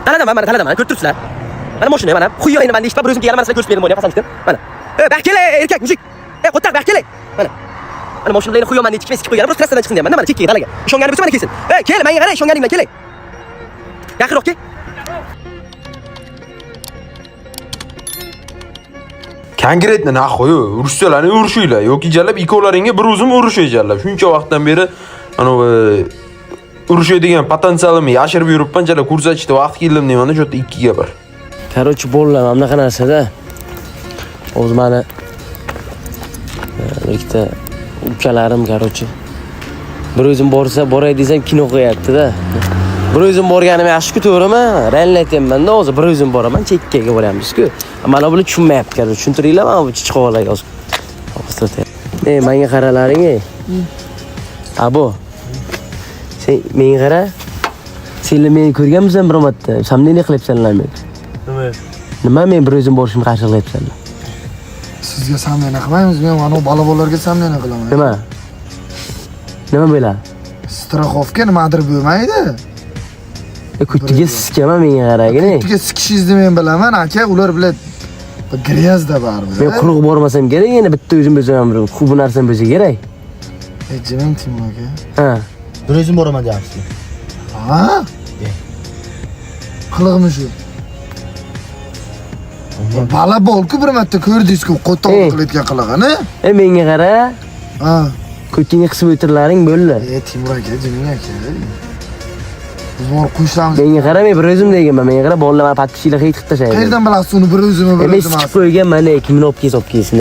Mana tanadaman, ko'rib turibsizlar. Mana mashina mana. Xuyo endi menda eshitib, bir o'zim kelgan, mana sizlarga ko'rsatib berdim o'ynab qasam ichdim. Mana. Bak kele, erkak, mujik. Qo'taq, bak kele. Mana. Mana mashinalarni xuyo menda ikkita sikib qo'ygan, bir trassadan chiqsin deyapman. Mana chekkaga dalaga. Ishongani bo'lsa mana kelsin. Kel, menga qarang, ishonganing bilan kelay. Yaqinroq kel. Konkretni naxoy, urushsalarni urushinglar yoki jallab ikkovlaringga bir o'zim urushaysizlar. Shuncha vaqtdan beri ana urushadigan potensialimni yashirib yuribman, jala ko'rsatishda vaqt keldim deyman, shu yerda 2 ga 1. Короче, bo'ldim, bunaqa narsada. O'z meni ikkita ukalarim, короче. Bir o'zim borsa, boray desam kino qo'yapti-da. Bir o'zim borganim yaxshi-ku, to'g'rimi? Realni aytayman-da, hozir bir o'zim boraman, chekkaga boryapmiz-ku. Mana bular tushunmayapti, короче. Tushuntiringlar, mana bu chiqavolar yozib. Menga qaralaring, Abo. Sen menga qara. Senlar meni ko'rganmisan bir marta? Samdeni qilyapsanlar men. Nima men bir o'zim borishimni qarshi qilyapsanlar? Sizga samdeni qilmaymiz, men ana bolalarga samdeni qilaman. Nima bo'ladi? Straxovka nimadir bo'lmaydi. Kutiga siskama menga qaragin. Kutiga sikishingizni men bilaman, aka, ular bilan gryazda barmi. Men quruq bormasam kerak, yana bitta o'zim ham bu narsam bo'lsa kerak. Jimin Timur aka. Ha. Bir o'zim boraman deyapsiz. Ha? Qilig'imi shu. Bala bo'lku bir marta ko'rdingiz-ku, qo'toq qilayotgan qilig'ini. Menga qara. Ha. Ko'kingga qisib o'tirlaring bo'ldi. Timur aka, jimin aka. Biz bor qo'shamiz. Menga qara, men bir o'zim deganman. Menga qara, bolalar meni patishlar hech tashlaydi. Qayerdan bilasiz uni bir o'zimni bir o'zim? Men chiqib qo'ygan, mana kimni olib kelsin.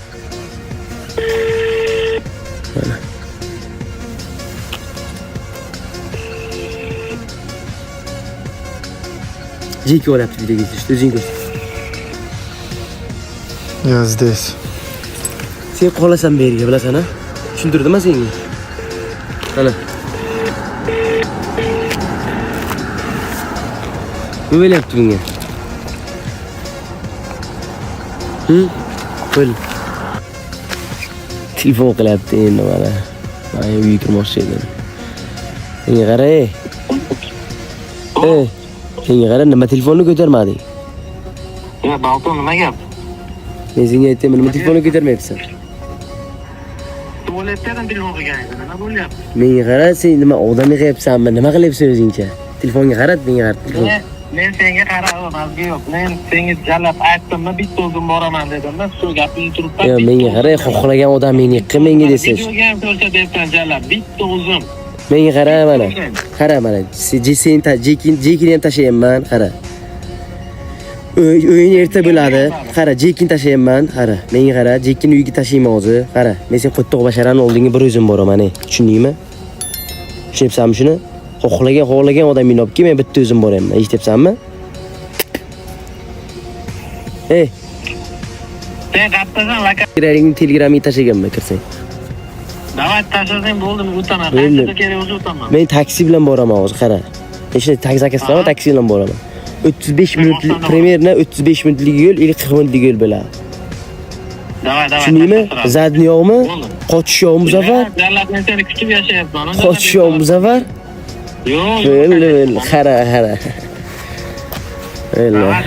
Jeki olyapti videoga ketishdi, o'zing ko'rsin. Yo, здесь. Sen qolasan bu yerga, bilasan-a? Tushuntirdimmi senga? Mana. Nima bo'lyapti bunga? Qo'l. Telefon qilyapti endi mana. Men uyga kirmoqchi edim. Menga qara. Senga qara, nima telefonni ko'tarmading? Balton nima gap? Men senga aytayman, nima telefonni ko'tarmayapsan? Tualetdan telefon qilganingiz nima bo'lyapti? Menga qara, sen nima odam yig'yapsanmi? Nima qilyapsan o'zingcha? Telefonga qarat, menga qarat. Men senga qarayapman, yo'q. Men senga jalab aytdimmi, bitta o'zim boraman dedimmi? Shu gapni turibman. Yo'q, menga qara, xohlagan odamingni yiqqin menga desangiz. Videoga ham ko'rsatyapsan jalab, bitta o'zim. Menga qara mana. Qara mana. Jekini ham tashlayapman, qara. O'yin erta bo'ladi. Qara, jekini tashlayapman, qara. Menga qara, jekini uyga tashlayman hozir. Qara, men sen qo'ttoq basharani oldinga bir o'zim boraman, tushundingmi? Tushunyapsanmi shuni? Xohlagan odamingni olib kel, men bitta o'zim boraman. Eshityapsanmi? Sen qattiqsan, Kerakligini Telegramga tashlaganman, kirsang. Davay tashlasang bo'ldimi, o'taman. Qancha kerak bo'lsa o'taman. Men taksi bilan boraman hozir, qara. Eshit, taksi qilaman, taksi bilan boraman. 35 minutlik premyerna 35 minutlik yo'l, 40 minutlik yo'l bo'ladi. Davay. Tushundingmi? Zadni yo'qmi? Qochish yo'qmi bu safar? Jalabni seni kutib yashayapman. Qochish yo'qmi bu safar? Yo'q. Qara.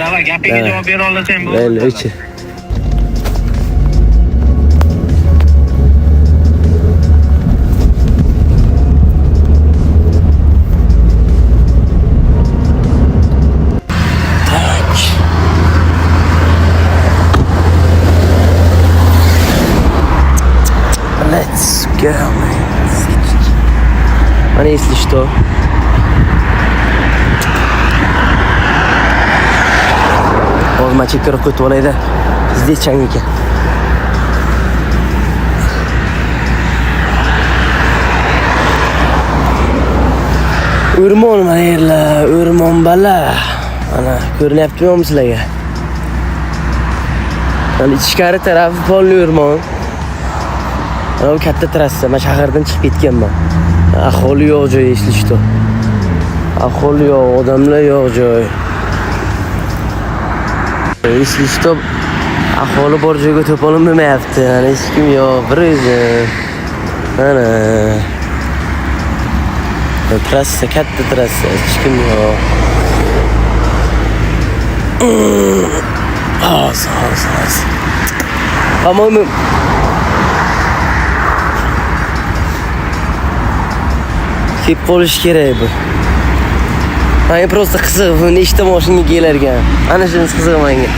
Davay, gapiga javob bera olasang bo'ldi. Let's go, man. Mana если что. Hozir men chekka qo'yib olayda. Здесь chang ekan. O'rmon mana yerlar, o'rmon bala. Mana ko'rinyaptimi sizlarga? Mana ichkari tarafi polli o'rmon. Mana bu katta trassa, men shahardan chiqib ketganman. Aholi yo'q joy, eslishdi. Aholi yo'q, odamlar yo'q joy. Eslishdi. Aholi bor joyga to'planmayapti. Mana hech kim yo'q, bir o'zim. Mana trassa, katta trassa, hech kim yo'q. Hozir. По-моему, kelib qolish kerak bu. Men просто qiziq, bu nechta mashina kelarkan. Ana shunisi qiziq menga.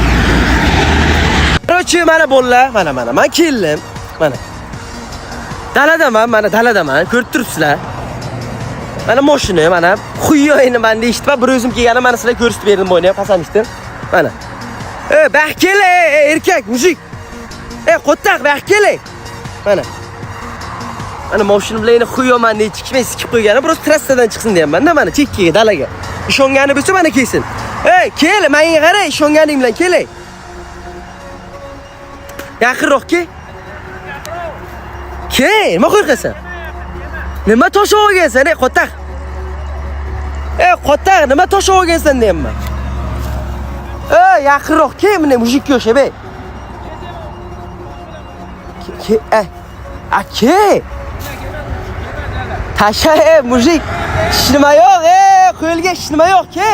Короче, mana bolalar, mana men keldim. Mana. Daladaman, ko'rib turibsizlar. Mana mashina, mana xuyoyini men eshitib, bir o'zim kelgani mana sizlarga ko'rsatib berdim bu o'ynab, qasamishdim. Mana. Baq kela, erkak, mujik. Qo'ttaq, baq kela. Mana. Mana mashina bilan xuyoman deb chiqmay sikib qo'ygani, просто trassadan chiqsin deyapman-da, mana chekkaga, dalaga. Ishongani bo'lsa mana kelsin. Kel, menga qara, ishonganing bilan kelay. Yaqinroq kel. Nima qo'rqasan? Nima tosh olgansan, qo'ttaq? Qo'ttaq, nima tosh olgansan deyapman. Yaqinroq kel, meni mujikka o'xshab. Aka. Tasha, mujik. Ishlama yo'q, qo'lga ishlama yo'q, ke.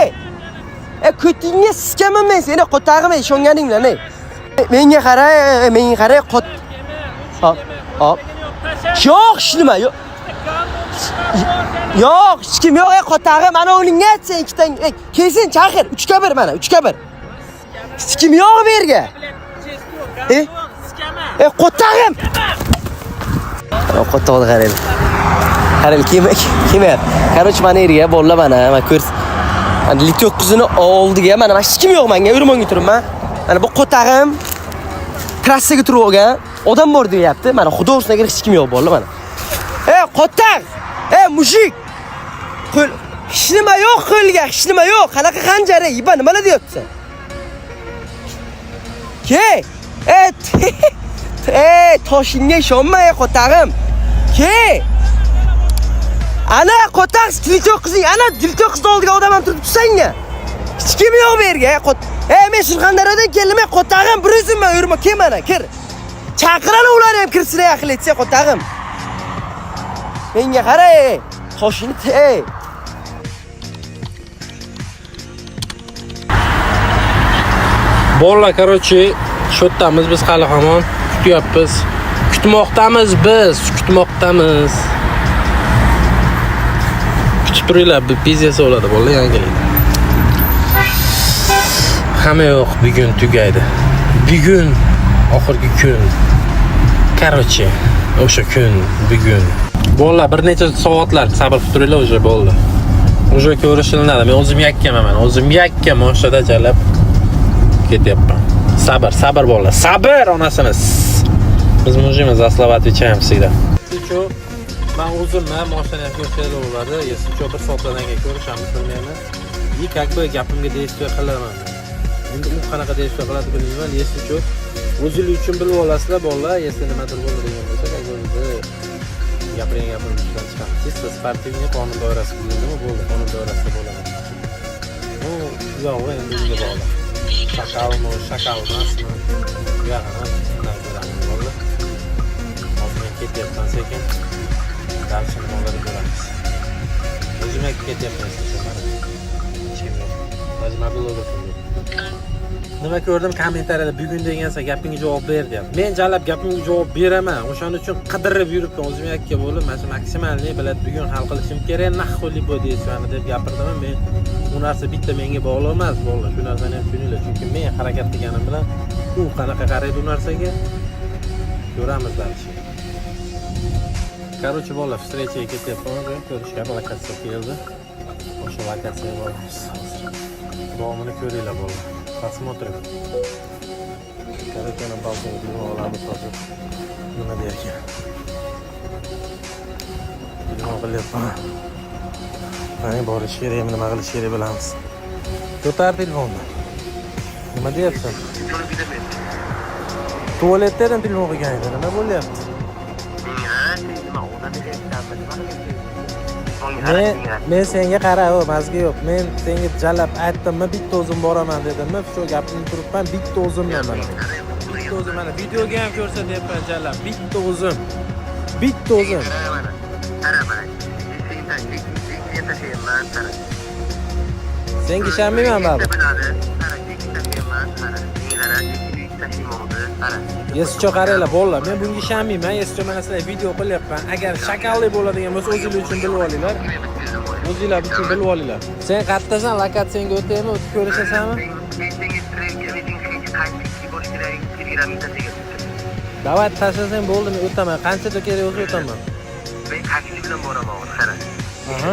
Ko'tingga siskaman men seni, qo'ttag'im, ishonganing bilan. Menga qara, qot. Hop. Yo'q, ishlama yo'q. Yo'q, hech kim yo'q, qo'ttag'im. Mana uningga aytsan ikkitang. Kelsin, chaqir, 3 ga 1 mana, 3 ga 1. Hech kim yo'q bu yerga. Qo'ttag'im. Qo'ttag'ni qarang. Qarang, kim? Короче, mana yerga bolalar mana ko'rs. Mana Lityok qizini oldiga mana hech kim yo'q menga, o'rmonga turibman. Mana bu qo'ttag'im trassaga turib olgan. Odam bor deyapti. Mana xudo ursin agar hech kim yo'q bolalar mana. Qo'ttaq. Mujik. Qo'l ishlama yo'q, qo'lga ishlama yo'q. Qanaqa xanjari, yiba nimalar deyapsan? Ke? Toshingga ishonma, qo'ttag'im. Ke? Ana qo'ttaq, Lityok qizing, ana Lityok qiz oldiga odam ham turib tursangga. Hech kim yo'q bu yerga. Men Surxondaryodan keldim, qo'ttag'im, bir o'zimman, yurma, kel mana, kir. Chaqirani ular ham kirsin, aql etsa qo'ttag'im. Menga qara, toshini Bolalar, короче, shotdamiz biz hali hamon kutyapmiz. Kutmoqdamiz. Kutib turinglar, biznes bo'ladi bolalar, yangilik. Hamma yo'q, bugun tugaydi. Bugun oxirgi kun. Короче, o'sha kun bugun. Bolalar, bir necha soatlar sabr qilib turinglar, o'sha bo'ldi. O'sha ko'rishilinadi. Men o'zim yakkaman, o'zim yakka moshada jalab ketyapman. Sabr bolalar. Sabr onasimiz. Biz mujimiz zaslovat отвечаем всегда. Shu men o'zimman mashinani ko'rsatib bo'ladi. Если что bir soatdan keyin ko'rishamiz bilmayman. И как бы gapimga действие qilaman. Endi u qanaqa действие qiladi bilmayman. Если что o'zingiz uchun bilib olasizlar bolalar. Если nimadir bo'ladi degan bo'lsa, o'zingiz gapirishdan chiqadi. Чисто спортивный qonun doirasida bo'ldimi? Bo'ldi, qonun doirasida bo'ladi. Bu yo'q, endi bizga bog'liq. Shakal emasmi? Yo'q, bo'ldi. Hozir ketyapman sekin. Dalshini olib ko'ramiz. O'zimga ketyapman sekin. O'zim blogerman. Nima ko'rdim kommentariyada bugun degansa gapingga javob ber deyapti. Men jalab gapimga javob beraman. O'shaning uchun qidirib yuribman. O'zim yakka bo'lib, mana maksimalni bilib bugun hal qilishim kerak. Naholi bu deysani deb gapirdim. Men bu narsa bitta menga bog'liq emas, bolalar. Shu narsani ham tushuninglar. Chunki men harakat qilganim bilan u qanaqa qaraydi u narsaga ko'ramizlar. Короче, bolalar, встречаga ketyapman. Ko'rishga lokatsiya keldi. O'sha lokatsiyaga boramiz. Davomini ko'ringlar bolalar. Посмотрим. Короче, нам балконga olamiz hozir. Nima deyapti? Nima qilyapman? Mana borish kerak, nima qilish kerak bilamiz. Ko'tar telefonni. Nima deyapsan? Tualetdan telefon qilgan edi. Nima bo'lyapti? Men senga qara, mazga yo'q. Men senga jalab aytdimmi, bitta o'zim boraman dedimmi? Shu gapni turibman, bitta o'zimman mana. Bitta o'zim mana videoga ham ko'rsatyapman jalab. Bitta o'zim. Qara mana. Senga ishonmayman baba. Qara, Yesicho qaranglar bolalar, men bunga ishonmayman. Yesicho mana sizlarga video qilyapman. Agar shakalli bo'ladigan bo'lsa, o'zinglar uchun bilib olinglar. O'zinglar uchun bilib olinglar. Sen qayerdasan? Lokatsiyangga o'taymi? O'tib ko'rishasanmi? Davay tashlasang bo'ldi, men o'taman. Qanchada kerak bo'lsa o'taman. Men taksi bilan boraman, qara. Aha.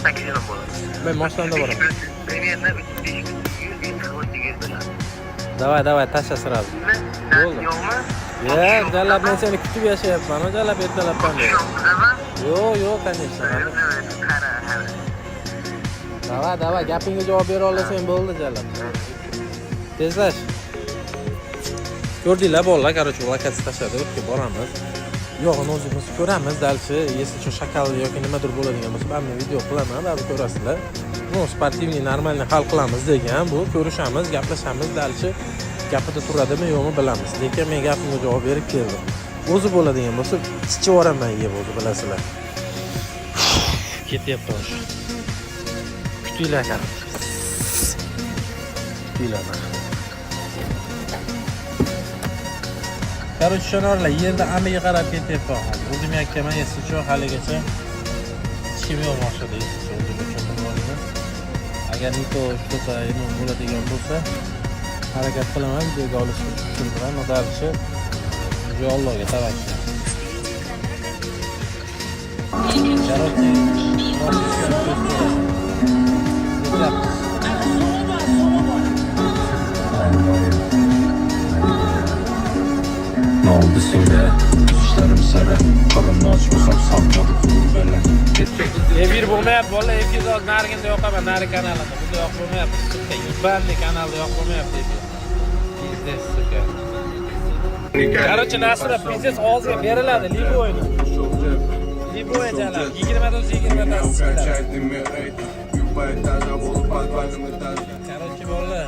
Taksi bilan boraman. Men mashinada boraman. Примерно 3-5 kun Davay tashla sirasi. Bo'ldi. Yo'q, jalab men seni kutib yashayapman. Jalab ertalabdan beri. Yo'q, конечно. Davay, gapingga javob bera olasang bo'ldi, jalab. Tezlash. Ko'rdinglar bolalar, короче, lokatsiya tashladi, o'tga boramiz. Yo'g'ini o'zimiz ko'ramiz, dalchi yesicho shakal yoki nimadir bo'ladigan bo'lsa, men video qilaman, baribir ko'rasizlar. No, sportivniy, normalniy hal qilamiz degan bu, ko'rishamiz, gaplashamiz, dalchi gapida turadimi, yo'qmi bilamiz. Lekin men gapimga javob berib keldim. O'zi bo'ladigan bo'lsa, ichib yuboraman yeb o'zi, bilasizlar. Ketyapman. Kutinglar qani. Kutinglar. Короче, tushunarlar, yerda amiga qarab ketyapman. O'zim yakkaman, yesicho haligacha hech kim yo'q mashada yesicho o'zim uchun bilmadim. Agar nito что-то bo'ladigan bo'lsa, harakat qilaman, videoga olishga tushuntiran, o'darichi Allohga tavakkal. Ne oldu söyle, işlerim sarı, karın açmasam sapmadı böyle. Efir bo'lmayapti, bola efir hozir narigida yoqaman, nari kanalida. Bunda yoq bo'lmayapti. Ibanli kanalda yoq bo'lmayapti. Biznes suka. Короче, Nasra biznes og'izga beriladi, Liboyni. Liboy jalab, 20 ta 20 ta. Короче, bola.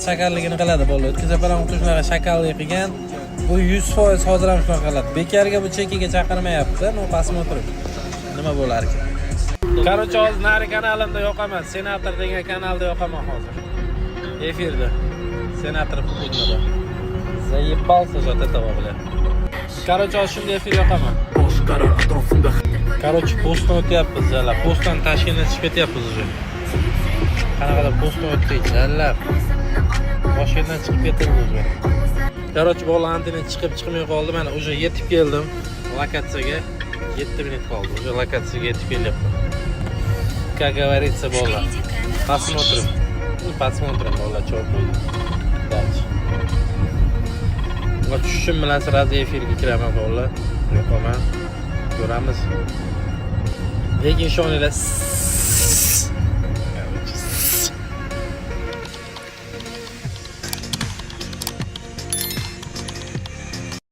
Shakalligini qiladi bola. O'tkaza bilan shunaqa shakalli qilgan. Bu 100% hozir ham shunaqa qiladi. Bekarga bu chekiga chaqirmayapti. No посмотрим. Nima bo'lar ekan? Короче, hozir nari kanalimda yoqaman. Senator degan kanalda yoqaman hozir. Efirda. Senator futbolda. Zaебался же от этого, bля. Короче, hozir shunday efir yoqaman. Короче, postdan o'tyapmiz, jalab. Postdan Toshkentga chiqib ketyapmiz уже. Qanaqadir postdan o'tdik, jalab. Toshkentdan chiqib ketdik уже. Короче, bola antenna chiqmay qoldi. Mana уже yetib keldim lokatsiyaga. 7 minut qoldi. Уже lokatsiyaga yetib kelyapman. Как говорится, bola. Посмотрим. Bola, что будет. Дальше. Va tushishim bilan sразу efirga kiraman, bola. Yo'qman. Ko'ramiz. Lekin ishoninglar,